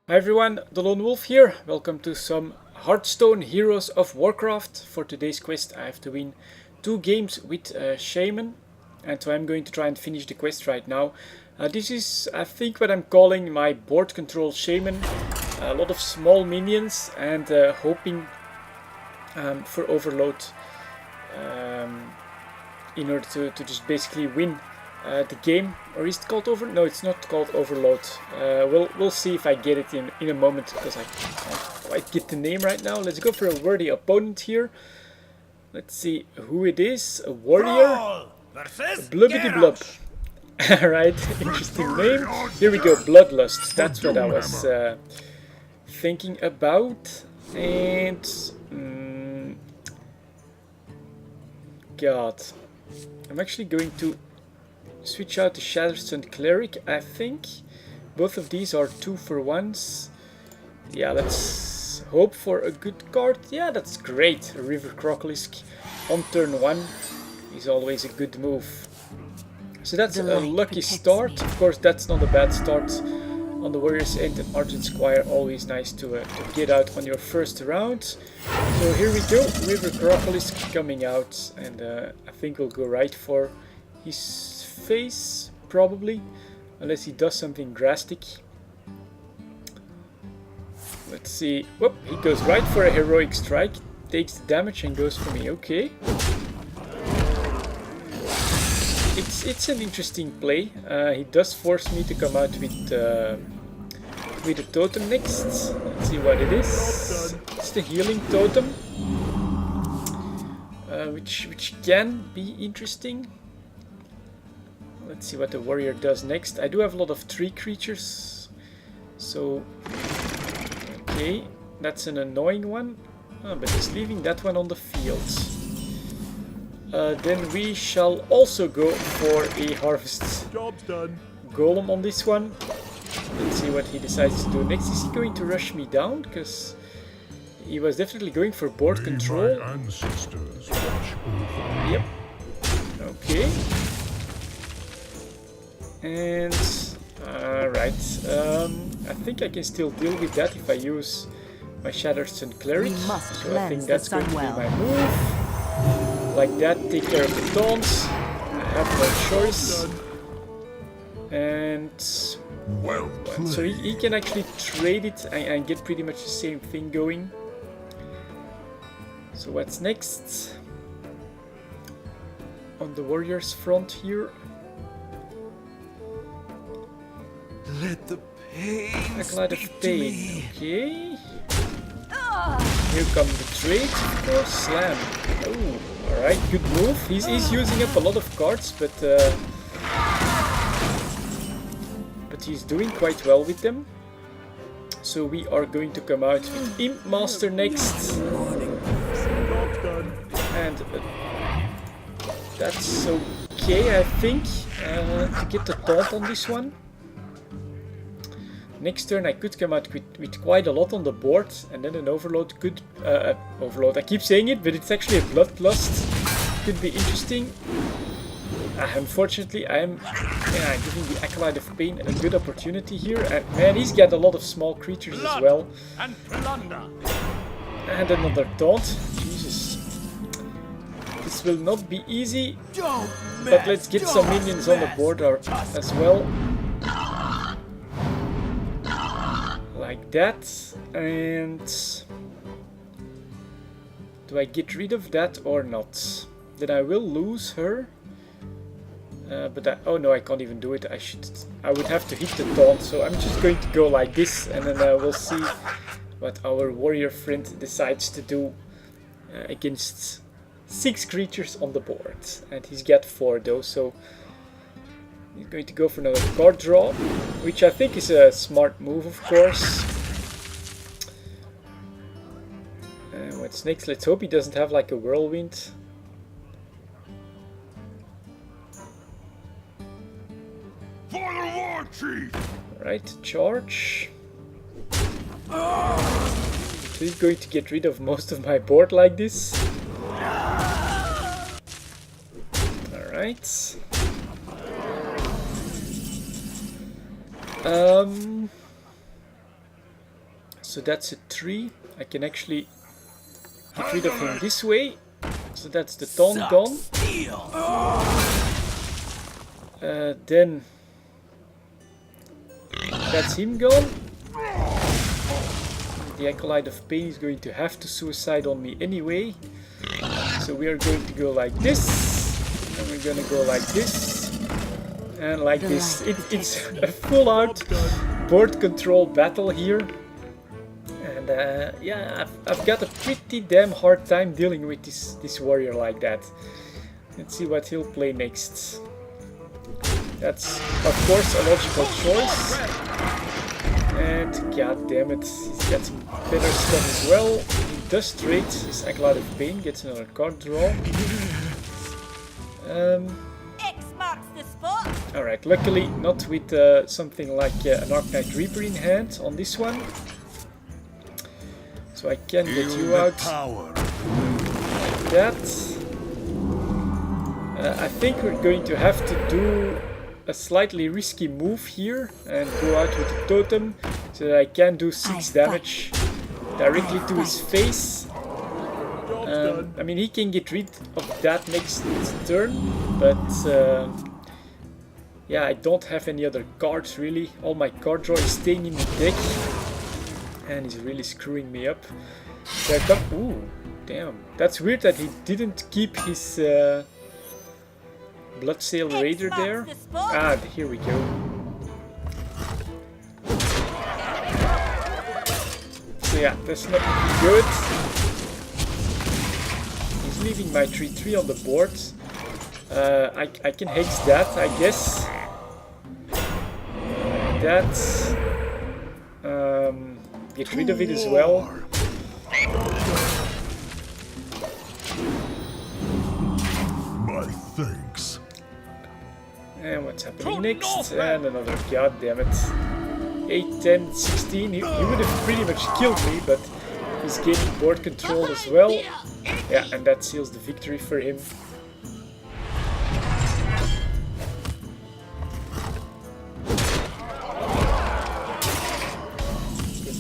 Hi everyone, delonewolf here. Welcome to some Hearthstone Heroes of Warcraft. For today's quest I have to win 2 games with Shaman, and so I'm going to try and finish the quest right now. This is, I think, what I'm calling my board control Shaman. A lot of small minions and hoping for overload um, in order to just basically win the game. Or is it called over? No, it's not called overload. We'll see if I get it in a moment, because I can't quite get the name right now. Let's go for a worthy opponent here. Let's see who it is. A warrior. Blubbity blub. Alright, interesting name. Here we go, Bloodlust. That's what I was thinking about. And God, I'm actually going to switch out the Hearthstone Cleric, I think. Both of these are 2-for-1s. Yeah, let's hope for a good card. Yeah, that's great. A River Crocolisk on turn 1 is always a good move. So that's a lucky start. Of course, that's not a bad start on the Warriors end. And Argent Squire, always nice to get out on your first round. So here we go. River Crocolisk coming out. And I think we'll go right for his face, probably, unless he does something drastic. Let's see. Whoop, he goes right for a heroic strike, takes the damage and goes for me. Okay. It's an interesting play. He does force me to come out with a totem next. Let's see what it is. It's the healing totem, which can be interesting. Let's see what the warrior does next. I do have a lot of tree creatures, so okay, that's an annoying one. Oh, but he's leaving that one on the field. Then we shall also go for a harvest golem on this one. Let's see what he decides to do next. Is he going to rush me down? Because he was definitely going for board control. Yep. Okay. And alright, I think I can still deal with that if I use my Hearthstone Cleric. So I think that's going to be my move. Like that, take care of the taunts. I have no choice. And so he can actually trade it and get pretty much the same thing going. So what's next? On the Warriors front here. Let the pain Acolyte of Pain, okay. Here comes the trade, of course, Slam. Oh, alright, good move. He's using up a lot of cards, but he's doing quite well with them. So we are going to come out with Imp Master next. And that's okay, I think, to get the taunt on this one. Next turn I could come out with quite a lot on the board, and then an overload could... overload, I keep saying it, but it's actually a bloodlust. Could be interesting. Unfortunately, I'm giving the Acolyte of Pain a good opportunity here. And man, he's got a lot of small creatures as well. And another taunt. Jesus. This will not be easy. But let's get some minions on the board as well. Like that, and do I get rid of that or not? Then I will lose her, but oh no, I can't even do it. I would have to hit the taunt, so I'm just going to go like this, and then we'll see what our warrior friend decides to do against 6 creatures on the board, and he's got 4 though, so he's going to go for another card draw, which I think is a smart move, of course. What's next? Let's hope he doesn't have like a whirlwind. Alright, charge. So he's going to get rid of most of my board like this. Alright. So that's a 3. I can actually get rid of him this way. So that's the taunt gone. Then that's him gone. The Acolyte of Pain is going to have to suicide on me anyway. So we are going to go like this. And we're going to go like this. And like this. It's a full out board control battle here. And yeah, I've got a pretty damn hard time dealing with this warrior like that. Let's see what he'll play next. That's of course a logical choice. And god damn it, he's got some better stuff as well. He does trade his Acolyte of Pain, gets another card draw. Alright, luckily not with something like an Arcanite Reaper in hand on this one. So I can get you out like that. I think we're going to have to do a slightly risky move here and go out with the totem so that I can do 6 damage directly to his face. I mean, he can get rid of that next turn, but yeah, I don't have any other cards really. All my card draw is staying in the deck and he's really screwing me up. So I come. Ooh, damn. That's weird that he didn't keep his Bloodsail Raider there. Ah, here we go. So yeah, that's not good. He's leaving my 3/3 on the board. I can hex that, I guess. That. Get rid of it as well. My thanks. And what's happening next? And another, god damn it. 8, 10, 16. He would have pretty much killed me, but he's gaining board control as well. Yeah, and that seals the victory for him.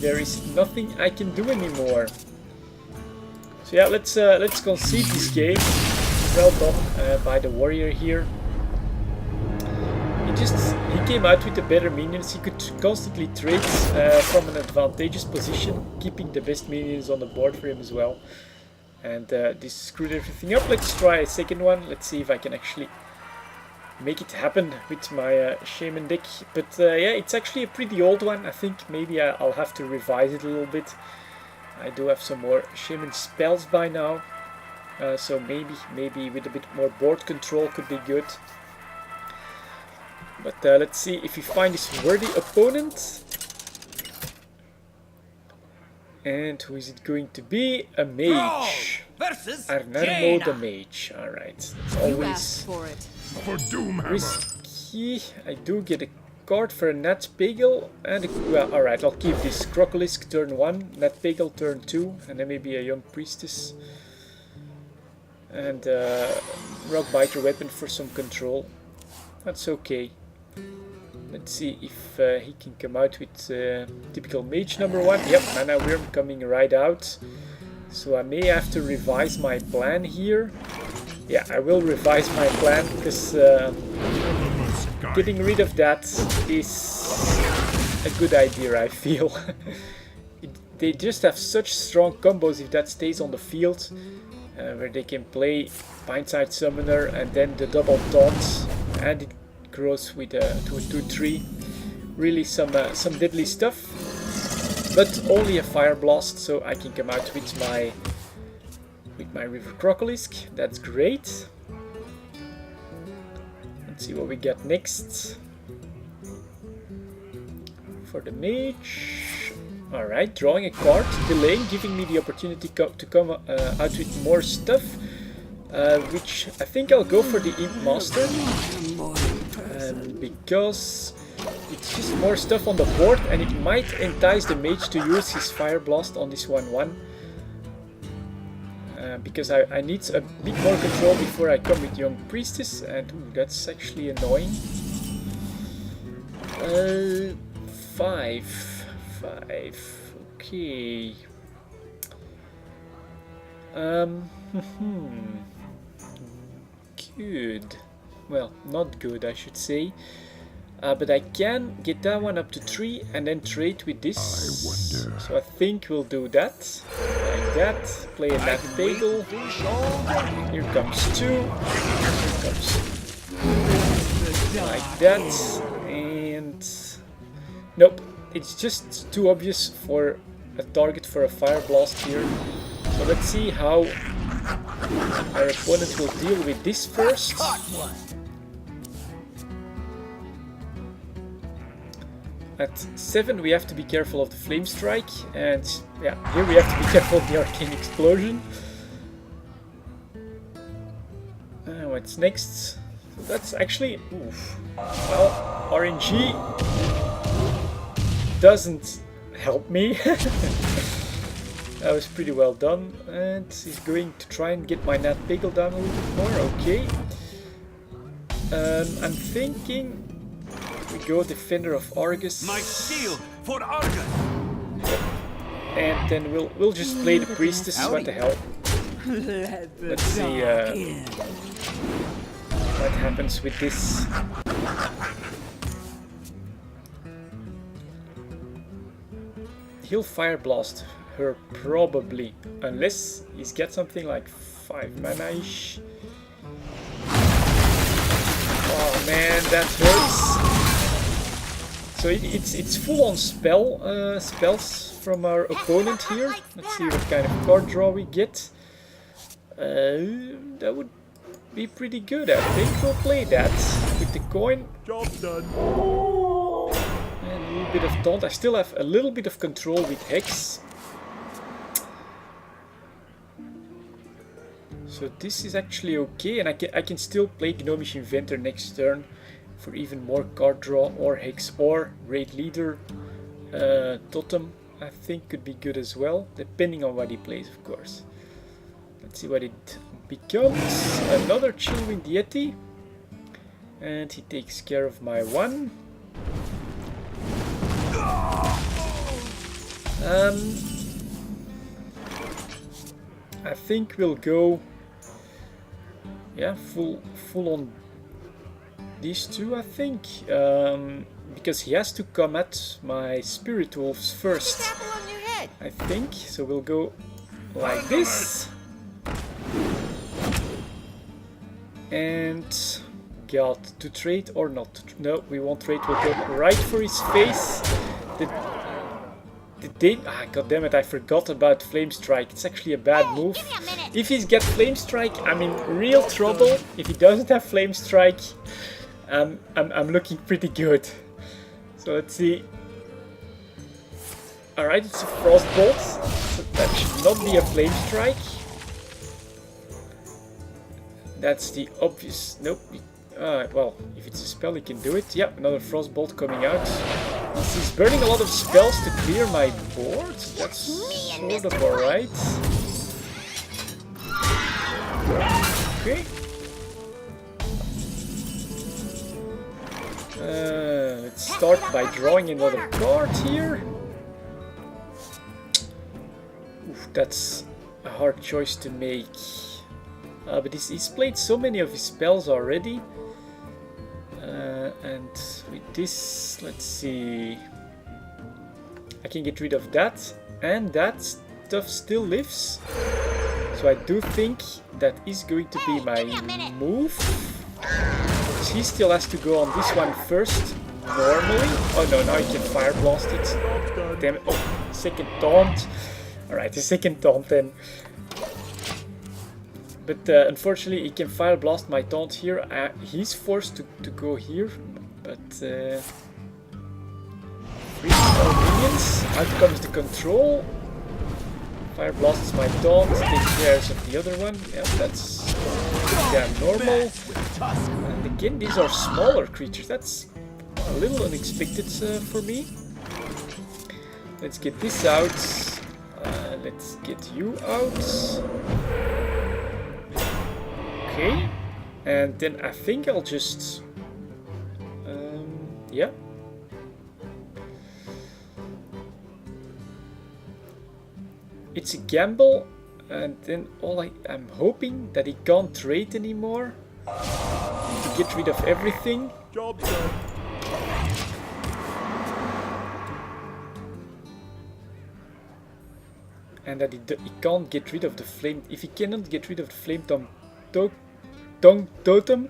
There is nothing I can do anymore. So yeah, let's concede this game. Well done by the warrior here. He came out with the better minions. He could constantly trade from an advantageous position, keeping the best minions on the board for him as well. And this screwed everything up. Let's try a second one. Let's see if I can actually make it happen with my shaman deck. But yeah, it's actually a pretty old one. I think maybe I'll have to revise it a little bit. I do have some more shaman spells by now, so maybe with a bit more board control could be good. But let's see if we find this worthy opponent. And who is it going to be? A mage. Arnarmo the mage. Alright, that's always risky. I do get a card for a Nat Pagel and a, well, alright, I'll keep this. Crocolisk turn 1, Nat Pagel turn 2, and then maybe a Young Priestess. And Rock Biter weapon for some control. That's okay. Let's see if he can come out with typical mage number 1. Yep, Mana Wyrm coming right out. So I may have to revise my plan here. Yeah, I will revise my plan because getting rid of that is a good idea, I feel. They just have such strong combos if that stays on the field, where they can play Pindside Summoner and then the double taunt, and it grows with to a 2/3. Really some deadly stuff, but only a Fire Blast, so I can come out with my River Crocolisk. That's great. Let's see what we get next for the mage. Alright, drawing a card, delaying, giving me the opportunity to come out with more stuff, which I think I'll go for the Imp Master, because it's just more stuff on the board and it might entice the mage to use his Fire Blast on this 1/1. Because I need a bit more control before I come with Young Priestess, and ooh, that's actually annoying. 5. Okay. Good. Well, not good, I should say. But I can get that one up to 3 and then trade with this. I wonder. So I think we'll do that. Like that. Play a Nat Bagel. Here comes 2. Here comes like that. And nope, it's just too obvious for a target for a Fire Blast here. So let's see how our opponent will deal with this first. At 7 we have to be careful of the Flame Strike, and yeah, here we have to be careful of the Arcane Explosion. What's next? So that's actually, oof. Well, RNG doesn't help me. That was pretty well done, and he's going to try and get my Nat Bagel down a little bit more. Okay. I'm thinking we go Defender of Argus. My shield for Argus. And then we'll just play the Priestess. What the hell? Let's see what happens with this. He'll Fire Blast her probably, unless he's got something like 5 mana-ish. Oh man, that hurts. So it's full on spells from our opponent here. Let's see what kind of card draw we get. That would be pretty good. I think we'll play that with the coin. Job done. And a little bit of taunt. I still have a little bit of control with Hex. So this is actually okay, and I can still play Gnomish Inventor next turn for even more card draw, or Hex, or Raid Leader. Totem I think could be good as well, depending on what he plays, of course. Let's see what it becomes. Another Chillwind Yeti, and he takes care of my 1. I think we'll go, yeah, full on these 2, I think, because he has to come at my Spirit Wolves first, I think. So we'll go like this, and God, to trade or not? No, we won't trade. We'll go right for his face. God damn it, I forgot about Flame Strike. It's actually a bad move. If he's got Flame Strike, I'm in real trouble. If he doesn't have Flame Strike, I'm looking pretty good. So let's see. Alright, it's a Frostbolt. So that should not be a Flame Strike. That's the obvious. Nope. Well, if it's a spell, he can do it. Yep, another Frostbolt coming out. He's burning a lot of spells to clear my board. That's sort of alright. Okay. Let's start by drawing another card here. Oof, that's a hard choice to make. But he's played so many of his spells already. And with this, let's see, I can get rid of that, and that stuff still lives. So I do think that is going to be my move. Because he still has to go on this one first, normally. Oh no, now he can Fire Blast it. Damn it. Oh, second taunt. Alright, the second taunt then. But unfortunately, he can Fire Blast my taunt here. He's forced to go here, but 3 spell minions. Out comes the control. Fire Blasts my taunt, takes care of the other one. Yeah, that's normal. And again, these are smaller creatures. That's a little unexpected for me. Let's get this out. Let's get you out. Okay, and then I think I'll just, yeah. it's a gamble, and then I'm hoping that he can't trade anymore to get rid of everything. Job done. And that he can't get rid of the flame. If he cannot get rid of the flame tongue totem,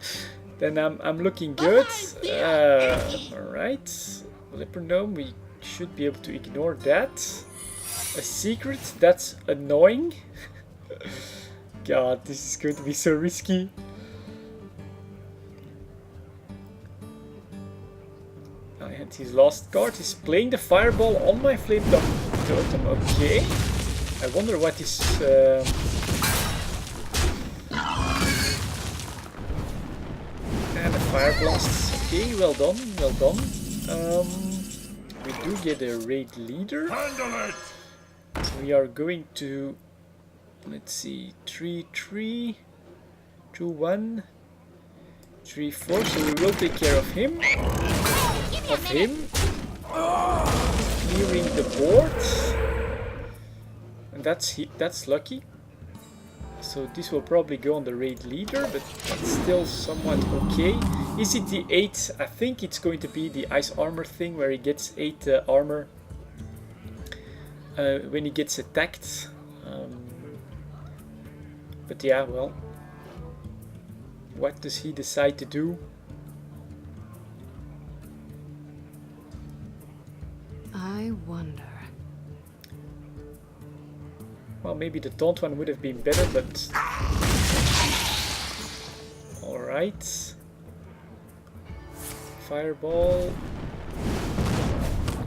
then I'm looking good. Alright, leper gnome, we should be able to ignore that. A secret, that's annoying. God, this is going to be so risky. And his last card is playing the fireball on my flame totem. Okay. I wonder what is... And a fire blast. Okay, well done, well done. We do get a raid leader. Handle it! So we are going to... Let's see, 3-3, 2-1, 3-4. So we will take care of him. Clearing the board. And that's lucky. So this will probably go on the raid leader, but that's still somewhat okay. Is it the 8? I think it's going to be the ice armor thing where he gets 8 armor when he gets attacked. But yeah, well, what does he decide to do? I wonder. Well, maybe the taunt one would have been better, but... Alright. Fireball.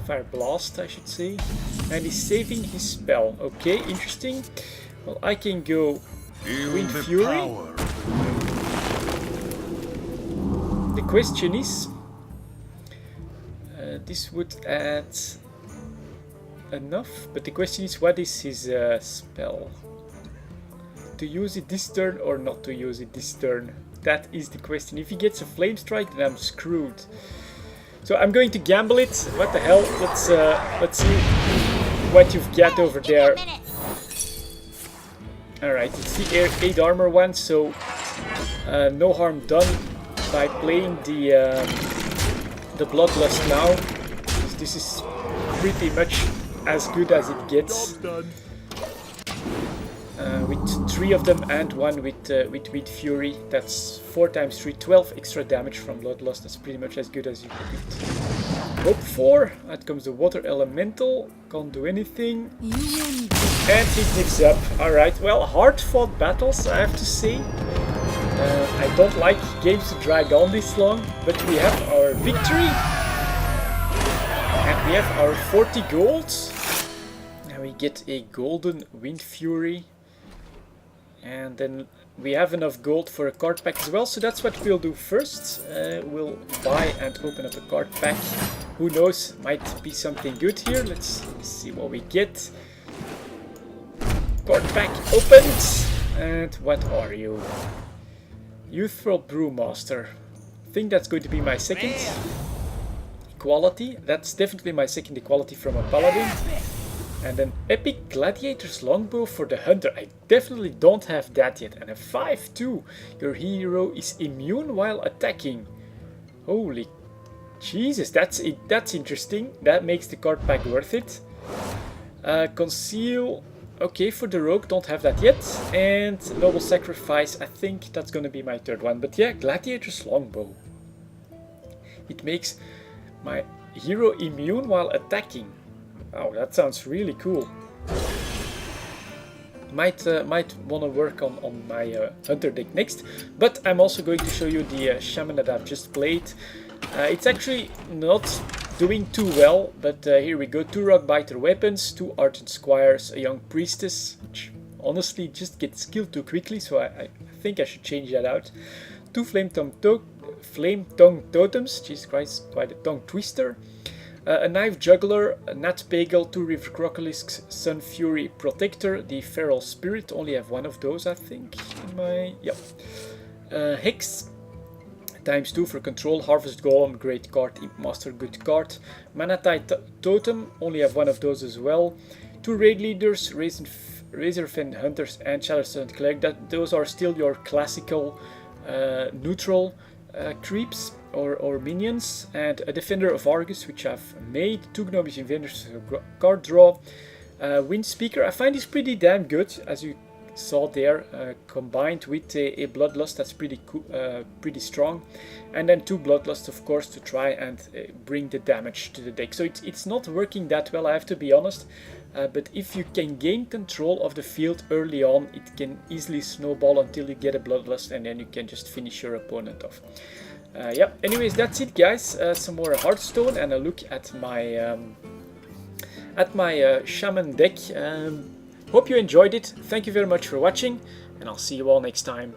Fire blast, I should say. And he's saving his spell. Okay, interesting. Well, I can go Wind Fury. The question is... this would add... enough, but the question is, what is his spell? To use it this turn or not to use it this turn? That is the question. If he gets a flame strike, then I'm screwed. So I'm going to gamble it. What the hell? Let's see what you've got over there. Alright, it's the 8 armor one, so no harm done by playing the Bloodlust now. This is pretty much as good as it gets. With 3 of them and 1 with Wind Fury. That's 4 times 3, 12 extra damage from Bloodlust. That's pretty much as good as you could hope for. Out comes the Water Elemental. Can't do anything. And he gives up. Alright, well, hard fought battles, I have to say. I don't like games to drag on this long, but we have our victory. And we have our 40 gold. And we get a golden Wind Fury. And then we have enough gold for a card pack as well. So that's what we'll do first. We'll buy and open up a card pack. Who knows, might be something good here. Let's see what we get. Card pack opened. And what are you? Youthful Brewmaster. I think that's going to be my second equality. That's definitely my second equality from a paladin. And an epic gladiator's longbow for the hunter. I definitely don't have that yet. And a 5-2. Your hero is immune while attacking. Holy Jesus, that's interesting. That makes the card pack worth it. Conceal. Okay, for the rogue, don't have that yet. And Noble Sacrifice, I think that's gonna be my third one. But yeah, Gladiator's Longbow. It makes my hero immune while attacking. Wow, that sounds really cool. Might want to work on my hunter deck next. But I'm also going to show you the shaman that I've just played. It's actually not doing too well, but here we go. 2 Rockbiter weapons, 2 Ardent Squires, a Young Priestess, which honestly just gets killed too quickly, so I think I should change that out. 2 Flame Tongue Totems, Jesus Christ, quite a tongue twister. A Knife Juggler, a Nat Pagel, 2 River Crocolisk's Sun Fury Protector, the Feral Spirit, only have 1 of those I think in my... Yep. Hex, ×2 for control, Harvest Golem, great card, Imp Master, good card. Mana Tide Totem, only have one of those as well. 2 Raid Leaders, Razorfen Hunters and Shadowstone Cleric. Those are still your classical neutral creeps or minions. And a Defender of Argus, which I've made. 2 Gnomish Invaders, card draw. Wind Speaker, I find this pretty damn good, as you saw there, combined with a Bloodlust that's pretty strong, and then 2 Bloodlust, of course, to try and bring the damage to the deck. So it's not working that well, I have to be honest, but if you can gain control of the field early on, it can easily snowball until you get a Bloodlust, and then you can just finish your opponent off. Yeah, anyways, that's it, guys. Some more Hearthstone and a look at my shaman deck. Hope you enjoyed it. Thank you very much for watching, and I'll see you all next time.